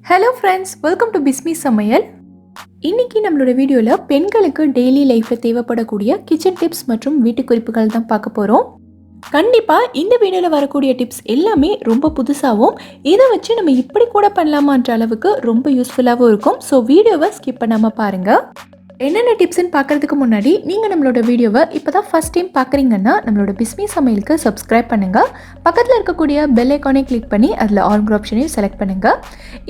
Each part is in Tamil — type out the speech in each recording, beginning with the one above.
Hello friends, welcome to Bismi சமையல். இன்றைக்கி நம்மளோட வீடியோவில் பெண்களுக்கு டெய்லி லைஃப்பில் தேவைப்படக்கூடிய கிச்சன் டிப்ஸ் மற்றும் வீட்டு குறிப்புகள் தான் பார்க்க போகிறோம். கண்டிப்பாக இந்த வீடியோவில் வரக்கூடிய டிப்ஸ் எல்லாமே ரொம்ப புதுசாகவும் இதை வச்சு நம்ம இப்படி கூட பண்ணலாமான்ற அளவுக்கு ரொம்ப யூஸ்ஃபுல்லாகவும் இருக்கும். ஸோ வீடியோவை ஸ்கிப் பண்ணாமல் பாருங்கள். என்னென்ன டிப்ஸ்ன்னு பார்க்குறதுக்கு முன்னாடி நீங்கள் நம்மளோட வீடியோவை இப்போ தான் ஃபஸ்ட் டைம் பார்க்குறீங்கன்னா நம்மளோட பிஸ்மி சமையலுக்கு சப்ஸ்கிரைப் பண்ணுங்கள். பக்கத்தில் இருக்கக்கூடிய பெல் ஐக்கானை கிளிக் பண்ணி அதில் ஆல் ஆப்ஷனையும் செலக்ட் பண்ணுங்கள்.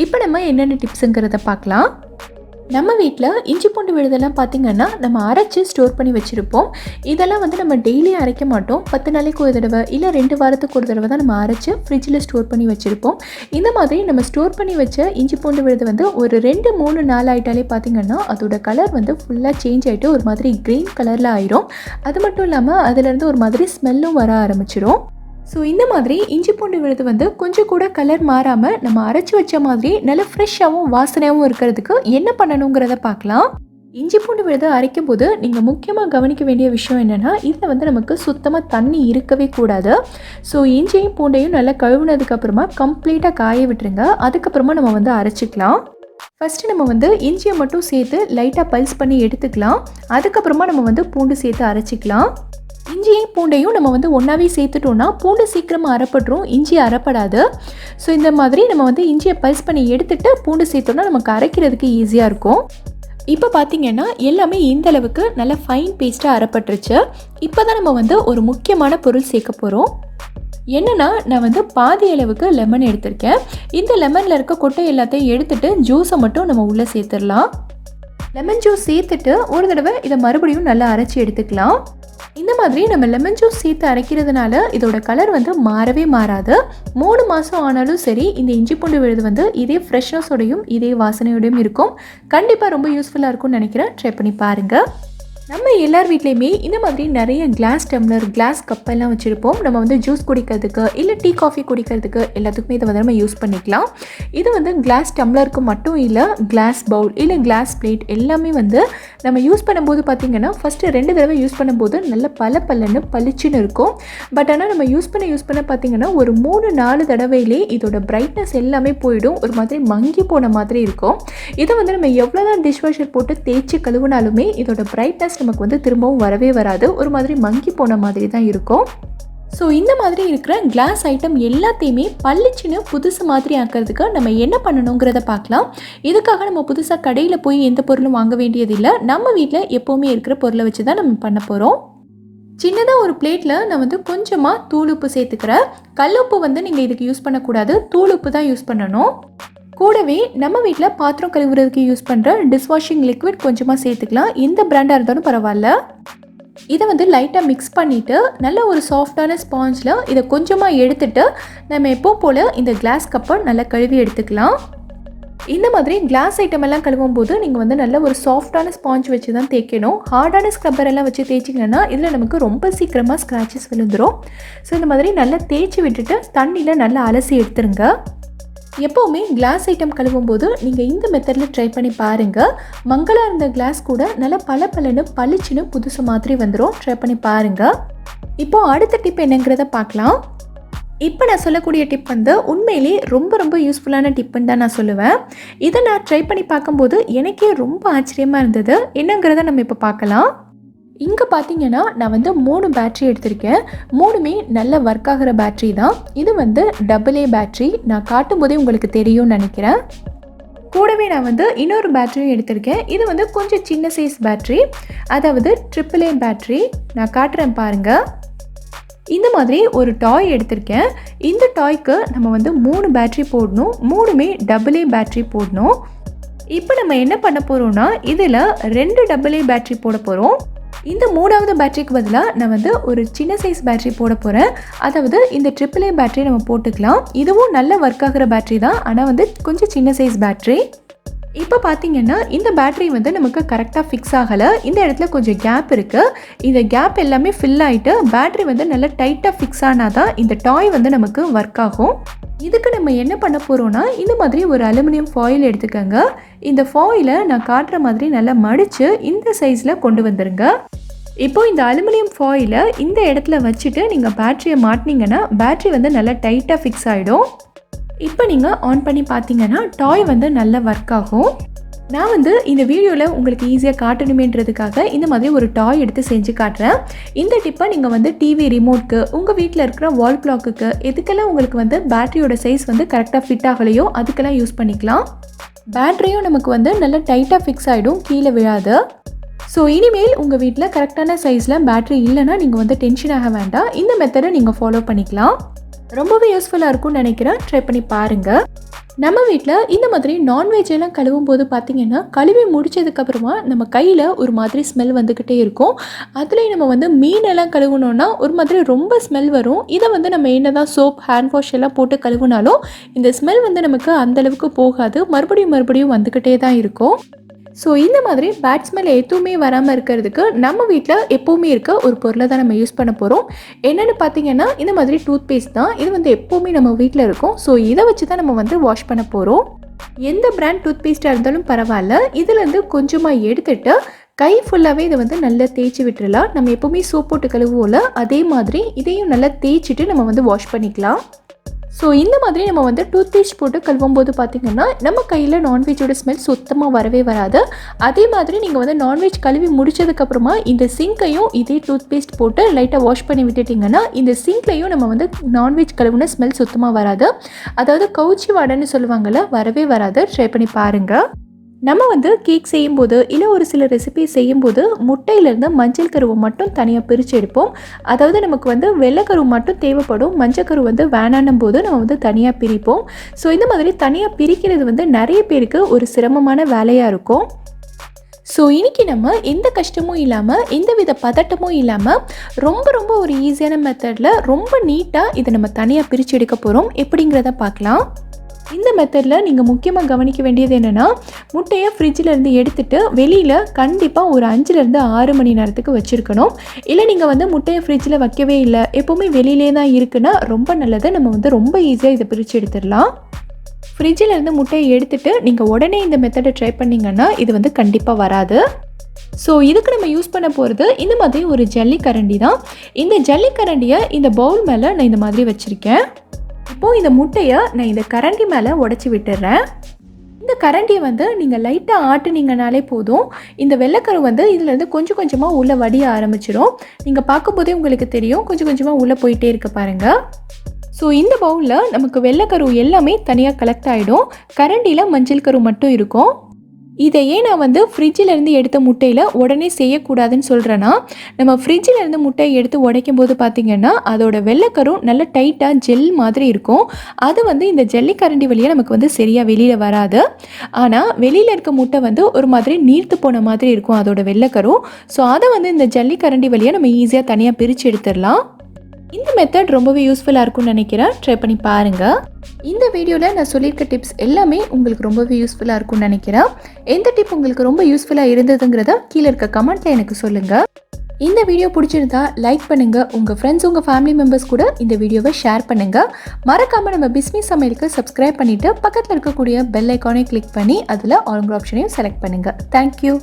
இப்போ நம்ம என்னென்ன டிப்ஸுங்கிறத பார்க்கலாம். நம்ம வீட்டில் இஞ்சி பூண்டு விழுதெல்லாம் பார்த்திங்கன்னா நம்ம அரைச்சி ஸ்டோர் பண்ணி வச்சுருப்போம். இதெல்லாம் நம்ம டெய்லியும் அரைக்க மாட்டோம். 10 நாளைக்கு ஒரு தடவை இல்லை 2 வாரத்துக்கு ஒரு தடவை தான் நம்ம அரைச்சி ஃப்ரிட்ஜில் ஸ்டோர் பண்ணி வச்சுருப்போம். இந்த மாதிரி நம்ம ஸ்டோர் பண்ணி வச்ச இஞ்சி பூண்டு விழுது ஒரு 2-3 நாள் ஆகிட்டாலே பார்த்திங்கன்னா அதோட கலர் ஃபுல்லாக சேஞ்ச் ஆகிட்டு ஒரு மாதிரி க்ரீன் கலரில் ஆயிரும். அது மட்டும் இல்லாமல் அதுலேருந்து ஒரு மாதிரி ஸ்மெல்லும் வர ஆரம்பிச்சிடும். ஸோ இந்த மாதிரி இஞ்சி பூண்டு விழுது கொஞ்சம் கூட கலர் மாறாமல் நம்ம அரைச்சி வச்ச மாதிரி நல்ல ஃப்ரெஷ்ஷாகவும் வாசனையாகவும் இருக்கிறதுக்கு என்ன பண்ணணுங்கிறத பார்க்கலாம். இஞ்சி பூண்டு விழுது அரைக்கும் போது நீங்கள் முக்கியமாக கவனிக்க வேண்டிய விஷயம் என்னென்னா, இதில் நமக்கு சுத்தமாக தண்ணி இருக்கவே கூடாது. ஸோ இஞ்சியும் பூண்டையும் நல்லா கழுவுனதுக்கப்புறமா கம்ப்ளீட்டாக காய விட்டுருங்க. அதுக்கப்புறமா நம்ம அரைச்சிக்கலாம். ஃபஸ்ட்டு நம்ம இஞ்சியை மட்டும் சேர்த்து லைட்டாக பல்ஸ் பண்ணி எடுத்துக்கலாம். அதுக்கப்புறமா நம்ம பூண்டு சேர்த்து அரைச்சிக்கலாம். இஞ்சியும் பூண்டையும் நம்ம ஒன்றாவே சேர்த்துட்டோன்னா பூண்டு சீக்கிரமாக அரைப்பட்டுரும், இஞ்சி அரைப்படாது. ஸோ இந்த மாதிரி நம்ம இஞ்சியை பல்ஸ் பண்ணி எடுத்துகிட்டு பூண்டு சேர்த்தோன்னா நமக்கு அரைக்கிறதுக்கு ஈஸியாக இருக்கும். இப்போ பார்த்திங்கன்னா எல்லாமே இந்த அளவுக்கு நல்லா ஃபைன் பேஸ்ட்டாக அரைப்பட்டுருச்சு. இப்போ தான் நம்ம ஒரு முக்கியமான பொருள் சேர்க்க போகிறோம். என்னென்னா, நான் பாதி அளவுக்கு லெமன் எடுத்திருக்கேன். இந்த லெமனில் இருக்க கொட்டை எல்லாத்தையும் எடுத்துகிட்டு ஜூஸை மட்டும் நம்ம உள்ளே சேர்த்துடலாம். லெமன் ஜூஸ் சேர்த்துட்டு ஒரு தடவை இதை மறுபடியும் நல்லா அரைச்சி எடுத்துக்கலாம். இந்த மாதிரி நம்ம லெமன் ஜூஸ் சேர்த்து அரைக்கிறதுனால இதோட கலர் மாறவே மாறாது. 3 மாதம் ஆனாலும் சரி இந்த இஞ்சி பூண்டு விழுது இதே ஃப்ரெஷ்னஸோடையும் இதே வாசனையோடையும் இருக்கும். கண்டிப்பாக ரொம்ப யூஸ்ஃபுல்லாக இருக்கும்னு நினைக்கிறேன். ட்ரை பண்ணி பாருங்கள். நம்ம எல்லார் வீட்லேயுமே இந்த மாதிரி நிறைய கிளாஸ் டம்ளர், கிளாஸ் கப்பெல்லாம் வச்சுருப்போம். நம்ம ஜூஸ் குடிக்கிறதுக்கு இல்லை டீ காஃபி குடிக்கிறதுக்கு எல்லாத்துக்குமே இதை நம்ம யூஸ் பண்ணிக்கலாம். இது கிளாஸ் டம்ளருக்கு மட்டும் இல்லை, கிளாஸ் பவுல் இல்லை கிளாஸ் பிளேட் எல்லாமே நம்ம யூஸ் பண்ணும்போது பார்த்திங்கன்னா ஃபஸ்ட்டு 2 தடவை யூஸ் பண்ணும்போது நல்ல பல்லுன்னு பளிச்சுன்னு இருக்கும். பட் ஆனால் நம்ம யூஸ் பண்ண பார்த்திங்கன்னா ஒரு 3-4 தடவையிலே இதோட பிரைட்னஸ் எல்லாமே போயிடும். ஒரு மாதிரி மங்கி போன மாதிரி இருக்கும். இதை நம்ம எவ்வளோ தான் டிஷ் வாஷர் போட்டு தேய்ச்சி கழுவினாலுமே இதோட பிரைட்னஸ் நமக்கு திரும்பவும் வரவே வராது. ஒரு மாதிரி மங்கி போன மாதிரி தான் இருக்கும். ஸோ இந்த மாதிரி இருக்கிற கிளாஸ் ஐட்டம் எல்லாத்தையுமே பளிச்சுன்னு புதுசு மாதிரி ஆக்கிறதுக்கு நம்ம என்ன பண்ணணுங்கிறத பார்க்கலாம். இதுக்காக நம்ம புதுசாக கடையில் போய் எந்த பொருளும் வாங்க வேண்டியதில்லை. நம்ம வீட்டில் எப்போவுமே இருக்கிற பொருளை வச்சு தான் நம்ம பண்ண போகிறோம். சின்னதாக ஒரு பிளேட்டில் நான் கொஞ்சமாக தூளுப்பு சேர்த்துக்கிறேன். கல்லுப்பு நீங்கள் இதுக்கு யூஸ் பண்ணக்கூடாது, தூளுப்பு தான் யூஸ் பண்ணணும். கூடவே நம்ம வீட்டில் பாத்திரம் கழுவுறதுக்கு யூஸ் பண்ணுற டிஷ்வாஷிங் லிக்விட் கொஞ்சமாக சேர்த்துக்கலாம். எந்த பிராண்டாக இருந்தாலும் பரவாயில்ல. இதை லைட்டாக மிக்ஸ் பண்ணிவிட்டு நல்ல ஒரு சாஃப்டான ஸ்பாஞ்சில் இதை கொஞ்சமாக எடுத்துகிட்டு நம்ம எப்போ போல் இந்த கிளாஸ் கப்பை நல்லா கழுவி எடுத்துக்கலாம். இந்த மாதிரி கிளாஸ் ஐட்டம் எல்லாம் கழுவும் போது நீங்கள் நல்ல ஒரு சாஃப்டான ஸ்பாஞ்ச் வச்சு தான் தேய்க்கணும். ஹார்டான ஸ்க்ரப்பர் எல்லாம் வச்சு தேய்ச்சிங்கன்னா இதில் நமக்கு ரொம்ப சீக்கிரமாக ஸ்க்ராச்சஸ் விழுந்துடும். ஸோ இந்த மாதிரி நல்லா தேய்ச்சி விட்டுட்டு தண்ணியில் நல்லா அலசி எடுத்துருங்க. எப்போவுமே கிளாஸ் ஐட்டம் கழுவும் போது நீங்கள் இந்த மெத்தடில் ட்ரை பண்ணி பாருங்கள். மங்கலாக இருந்த கிளாஸ் கூட நல்லா பளபளன்னு பளிச்சுன்னு புதுசு மாதிரி வந்துடும். ட்ரை பண்ணி பாருங்கள். இப்போது அடுத்த டிப் என்னங்கிறத பார்க்கலாம். இப்போ நான் சொல்லக்கூடிய டிப் உண்மையிலே ரொம்ப யூஸ்ஃபுல்லான டிப்புன்னு தான் நான் சொல்லுவேன். இதை நான் ட்ரை பண்ணி பார்க்கும்போது எனக்கே ரொம்ப ஆச்சரியமாக இருந்தது. என்னங்கிறத நம்ம இப்போ பார்க்கலாம். இங்கே பார்த்தீங்கன்னா நான் 3 பேட்ரி எடுத்திருக்கேன். 3மே நல்ல ஒர்க் ஆகிற பேட்ரி தான். இது AA பேட்ரி. நான் காட்டும் போதே உங்களுக்கு தெரியும்னு நினைக்கிறேன். கூடவே நான் இன்னொரு பேட்டரியும் எடுத்திருக்கேன். இது கொஞ்சம் சின்ன சைஸ் பேட்ரி, அதாவது AAA பேட்ரி. நான் காட்டுறேன் பாருங்கள். இந்த மாதிரி ஒரு டாய் எடுத்திருக்கேன். இந்த டாய்க்கு நம்ம 3 பேட்ரி போடணும். 3மே AA பேட்ரி போடணும். இப்போ நம்ம என்ன பண்ண போகிறோம்னா இதில் 2 AA பேட்ரி போட போகிறோம். இந்த 3வது பேட்டரிக்கு பதிலாக நான் ஒரு சின்ன சைஸ் பேட்டரி போட போகிறேன். அதாவது இந்த AAA பேட்டரி நம்ம போட்டுக்கலாம். இதுவும் நல்ல ஒர்க் ஆகிற பேட்டரி தான், ஆனால் கொஞ்சம் சின்ன சைஸ் பேட்டரி. இப்போ பார்த்தீங்கன்னா இந்த பேட்டரி நமக்கு கரெக்டாக ஃபிக்ஸ் ஆகலை. இந்த இடத்துல கொஞ்சம் கேப் இருக்குது. இந்த கேப் எல்லாமே ஃபில் ஆகிட்டு பேட்டரி நல்லா டைட்டாக ஃபிக்ஸ் ஆனால் தான் இந்த டாய் நமக்கு ஒர்க் ஆகும். இதுக்கு நம்ம என்ன பண்ண போகிறோன்னா இந்த மாதிரி ஒரு அலுமினியம் ஃபாயில் எடுத்துக்கோங்க. இந்த ஃபாயிலை நான் காட்டுற மாதிரி நல்லா மடித்து இந்த சைஸில் கொண்டு வந்துடுங்க. இப்போது இந்த அலுமினியம் ஃபாயிலை இந்த இடத்துல வச்சுட்டு நீங்கள் பேட்டரியை மாட்டினீங்கன்னா பேட்டரி நல்லா டைட்டாக ஃபிக்ஸ் ஆகிடும். இப்போ நீங்கள் ஆன் பண்ணி பார்த்தீங்கன்னா டாய் வந்து நல்லா ஒர்க் ஆகும். நான் வந்து இந்த வீடியோவில் உங்களுக்கு ஈஸியாக காட்டணுமேன்றதுக்காக இந்த மாதிரி ஒரு டாய் எடுத்து செஞ்சு காட்டுறேன். இந்த டிப்பை நீங்கள் வந்து டிவி ரிமோட்க்கு, உங்கள் வீட்டில் இருக்கிற வால் கிளாக்குக்கு, எதுக்கெல்லாம் உங்களுக்கு வந்து பேட்டரியோட சைஸ் வந்து கரெக்டாக ஃபிட் ஆகலையோ அதுக்கெல்லாம் யூஸ் பண்ணிக்கலாம். பேட்டரியும் நமக்கு வந்து நல்லா டைட்டாக ஃபிக்ஸ் ஆகிடும், கீழே விழாது. ஸோ இனிமேல் உங்கள் வீட்டில் கரெக்டான சைஸில் பேட்டரி இல்லைன்னா நீங்கள் வந்து டென்ஷன் ஆக வேண்டாம். இந்த மெத்தடை நீங்கள் ஃபாலோ பண்ணிக்கலாம். ரொம்பவே யூஸ்ஃபுல்லாக இருக்கும்னு நினைக்கிறேன். ட்ரை பண்ணி பாருங்கள். நம்ம வீட்டில் இந்த மாதிரி நான்வெஜ் எல்லாம் கழுவும் போது பார்த்திங்கன்னா கழுவி முடித்ததுக்கப்புறமா நம்ம கையில் ஒரு மாதிரி ஸ்மெல் வந்துக்கிட்டே இருக்கும். அதுலேயும் நம்ம வந்து மீனெல்லாம் கழுவுனோன்னா ஒரு மாதிரி ரொம்ப ஸ்மெல் வரும். இதை வந்து நம்ம என்ன தான் சோப், ஹேண்ட் வாஷ் எல்லாம் போட்டு கழுவுனாலும் இந்த ஸ்மெல் வந்து நமக்கு அந்தளவுக்கு போகாது, மறுபடியும் வந்துக்கிட்டே தான் இருக்கும். ஸோ இந்த மாதிரி பேட் ஸ்மெல் எதுவுமே வராமல் இருக்கிறதுக்கு நம்ம வீட்டில் எப்போவுமே இருக்க ஒரு பொருளை தான் நம்ம யூஸ் பண்ண போகிறோம். என்னென்னு பார்த்தீங்கன்னா இந்த மாதிரி டூத் பேஸ்ட் தான். இது வந்து எப்போவுமே நம்ம வீட்டில் இருக்கும். ஸோ இதை வச்சு தான் நம்ம வந்து வாஷ் பண்ண போகிறோம். எந்த பிராண்ட் டூத் பேஸ்ட்டாக இருந்தாலும் பரவாயில்ல, இதுலேருந்து கொஞ்சமாக எடுத்துகிட்டு கை ஃபுல்லாகவே இதை வந்து நல்லா தேய்ச்சி விட்டுறலாம். நம்ம எப்போவுமே சோப் போட்டு கழுவுவோம்ல, அதே மாதிரி இதையும் நல்லா தேய்ச்சிட்டு நம்ம வந்து வாஷ் பண்ணிக்கலாம். ஸோ இந்த மாதிரி நம்ம வந்து டூத் பேஸ்ட் போட்டு கழுவும் போது பார்த்திங்கன்னா நம்ம கையில் நான்வெஜ்ஜோட ஸ்மெல் சுத்தமாக வரவே வராது. அதே மாதிரி நீங்கள் வந்து நான்வெஜ் கழுவி முடிச்சதுக்கப்புறமா இந்த சிங்கையும் இதே டூத் பேஸ்ட் போட்டு லைட்டாக வாஷ் பண்ணி விட்டுட்டிங்கன்னா இந்த சிங்க்லையும் நம்ம வந்து நான்வெஜ் கழுவுன ஸ்மெல் சுத்தமாக வராது. அதாவது கவுச்சி வாடைன்னு சொல்லுவாங்கள்ல, வரவே வராது. ட்ரை பண்ணி பாருங்கள். நம்ம வந்து கேக் செய்யும்போது இல்லை ஒரு சில ரெசிபி செய்யும்போது முட்டையிலேருந்து மஞ்சள் கருவை மட்டும் தனியாக பிரித்து எடுப்போம். அதாவது நமக்கு வந்து வெள்ளைக்கரு மட்டும் தேவைப்படும், மஞ்சக்கரு வந்து வேணான்னும் போது நம்ம வந்து தனியாக பிரிப்போம். ஸோ இந்த மாதிரி தனியாக பிரிக்கிறது வந்து நிறைய பேருக்கு ஒரு சிரமமான வேலையாக இருக்கும். ஸோ இன்றைக்கி நம்ம எந்த கஷ்டமும் இல்லாமல், எந்த வித பதட்டமும் இல்லாமல் ரொம்ப ஒரு ஈஸியான மெத்தடில் ரொம்ப நீட்டாக இதை நம்ம தனியாக பிரித்து எடுக்க போகிறோம். எப்படிங்கிறத பார்க்கலாம். இந்த மெத்தடில் நீங்கள் முக்கியமாக கவனிக்க வேண்டியது என்னென்னா, முட்டையை ஃப்ரிட்ஜிலேருந்து எடுத்துகிட்டு வெளியில் கண்டிப்பாக ஒரு 5லேருந்து 6 மணி நேரத்துக்கு வச்சுருக்கணும். இல்லை நீங்கள் வந்து முட்டையை ஃப்ரிட்ஜில் வைக்கவே இல்லை, எப்போவுமே வெளியிலே தான் இருக்குன்னா ரொம்ப நல்லது. நம்ம வந்து ரொம்ப ஈஸியாக இதை பிரித்து எடுத்துடலாம். ஃப்ரிட்ஜிலேருந்து முட்டையை எடுத்துகிட்டு நீங்கள் உடனே இந்த மெத்தடை ட்ரை பண்ணிங்கன்னா இது வந்து கண்டிப்பாக வராது. ஸோ இதுக்கு நம்ம யூஸ் பண்ண போகிறது இந்த மாதிரி ஒரு ஜல்லி கரண்டி தான். இந்த ஜல்லி கரண்டியை இந்த பவுல் மேலே நான் இந்த மாதிரி வச்சுருக்கேன். இப்போது இந்த முட்டையை நான் இந்த கரண்டி மேலே உடச்சி விட்டுடுறேன். இந்த கரண்டியை வந்து நீங்கள் லைட்டாக ஆட்டுனீங்கனாலே போதும். இந்த வெள்ளைக்கரு வந்து இதிலேருந்து கொஞ்சம் கொஞ்சமாக உள்ளே வடிய ஆரம்பிச்சிடும். நீங்கள் பார்க்கும்போதே உங்களுக்கு தெரியும், கொஞ்சம் கொஞ்சமாக உள்ளே போயிட்டே இருக்க பாருங்கள். ஸோ இந்த பவுலில் நமக்கு வெள்ளைக்கரு எல்லாமே தனியாக கலெக்ட் ஆகிடும். கரண்டியில் மஞ்சள் கரு மட்டும் இருக்கும். இதையே நான் வந்து ஃப்ரிட்ஜிலேருந்து எடுத்த முட்டையில் உடனே செய்யக்கூடாதுன்னு சொல்கிறேன்னா, நம்ம ஃப்ரிட்ஜிலேருந்து முட்டையை எடுத்து உடைக்கும் போது பார்த்திங்கன்னா அதோட வெள்ளைக்கரும் நல்ல டைட்டாக ஜெல் மாதிரி இருக்கும். அது வந்து இந்த ஜல்லி கரண்டி வழியாக நமக்கு வந்து சரியாக வெளியில் வராது. ஆனால் வெளியில் இருக்க முட்டை வந்து ஒரு மாதிரி நீர்த்து போன மாதிரி இருக்கும் அதோட வெள்ளைக்கரும். ஸோ அதை வந்து இந்த ஜல்லி கரண்டி வழியாக நம்ம ஈஸியாக தனியாக பிரித்து எடுத்துடலாம். இந்த மெத்தட் ரொம்பவே யூஸ்ஃபுல்லாக இருக்கும்னு நினைக்கிறேன். ட்ரை பண்ணி பாருங்கள். இந்த வீடியோவில் நான் சொல்லியிருக்க டிப்ஸ் எல்லாமே உங்களுக்கு ரொம்பவே யூஸ்ஃபுல்லாக இருக்கும்னு நினைக்கிறேன். எந்த டிப் உங்களுக்கு ரொம்ப யூஸ்ஃபுல்லாக இருந்ததுங்கிறத கீழே இருக்க கமெண்ட்டில் எனக்கு சொல்லுங்கள். இந்த வீடியோ பிடிச்சிருந்தா லைக் பண்ணுங்கள். உங்கள் ஃப்ரெண்ட்ஸ், உங்கள் ஃபேமிலி மெம்பர்ஸ் கூட இந்த வீடியோவை ஷேர் பண்ணுங்கள். மறக்காமல் நம்ம பிஸ்மி சமையலுக்கு சப்ஸ்கிரைப் பண்ணிவிட்டு பக்கத்தில் இருக்கக்கூடிய பெல் ஐக்கானை கிளிக் பண்ணி அதில் ஆல் ஆப்ஷனையும் செலக்ட் பண்ணுங்கள். தேங்க்யூ.